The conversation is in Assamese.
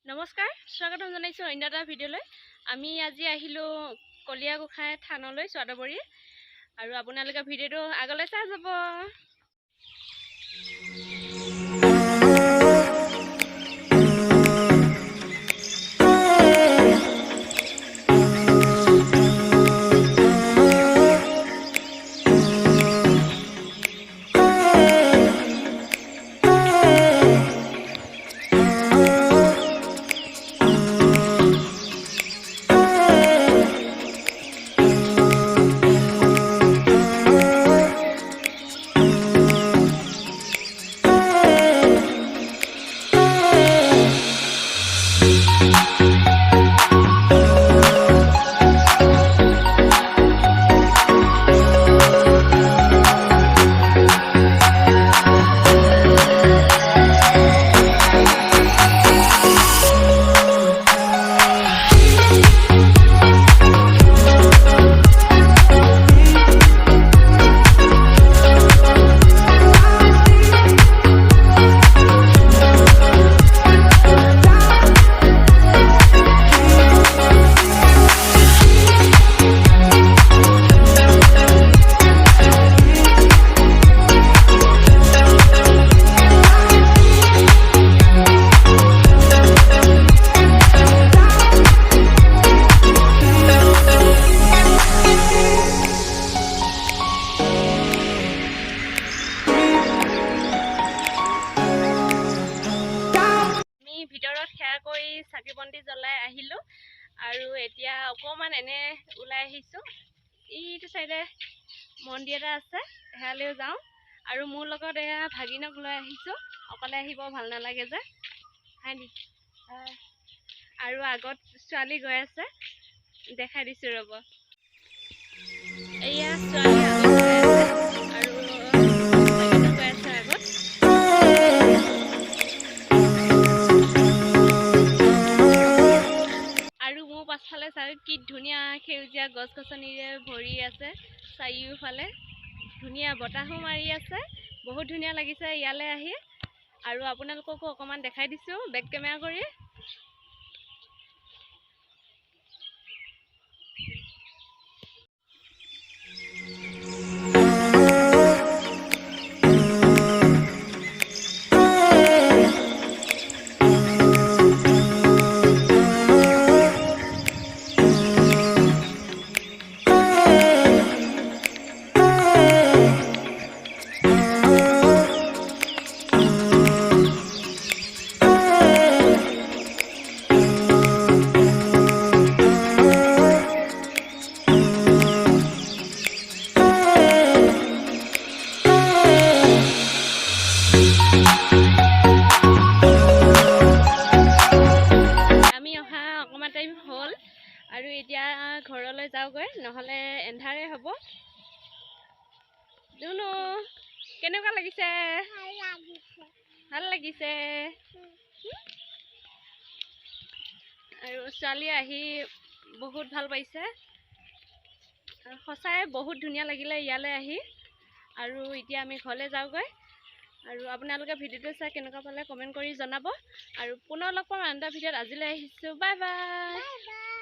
নমস্কাৰ, স্বাগতম জনাইছোঁ অন্য এটা ভিডিঅ'লৈ। আমি আজি আহিলোঁ কলীয়া গোঁসাই থানলৈ চোৱাদবৰী, আৰু আপোনালোকে ভিডিঅ'টো আগলৈ চাই যাব। ভিতৰত সেৱা কৰি চাকি বন্তি জ্বলাই আহিলোঁ, আৰু এতিয়া অকণমান এনে ওলাই আহিছোঁ। এইটো চাইডে মন্দিৰ এটা আছে, সেয়ালৈও যাওঁ। আৰু মোৰ লগত এয়া ভাগিনক লৈ আহিছোঁ, অকলে আহিব ভাল নালাগে যে। আৰু আগত ছোৱালী গৈ আছে, দেখাই দিছোঁ ৰ'ব। এয়া ছোৱালী আগত গৈ আছে আৰু ভাগিনো গৈ আছে আগত। পাছফালে চাই কি ধুনীয়া সেউজীয়া গছ গছনিৰে ভৰি আছে, চাৰিওফালে ধুনীয়া বতাহো মাৰি আছে, বহুত ধুনীয়া লাগিছে ইয়ালৈ আহি। আৰু আপোনালোককো অকণমান দেখাই দিছোঁ বেক কেমেৰা কৰি। হ'ল আৰু এতিয়া ঘৰলৈ যাওঁগৈ, নহ'লে এন্ধাৰে হ'ব। দুনু কেনেকুৱা লাগিছে? ভাল লাগিছে। আৰু ছোৱালী আহি বহুত ভাল পাইছে, সঁচাই বহুত ধুনীয়া লাগিলে ইয়ালৈ আহি। আৰু এতিয়া আমি ঘৰলৈ যাওঁগৈ, আৰু আপোনালোকে ভিডিঅ'টো চাই কেনেকুৱা পালে কমেণ্ট কৰি জনাব। আৰু পুনৰ লগ পাম আন এটা ভিডিঅ'ত। আজিলৈ আহিছোঁ, বাই বাই।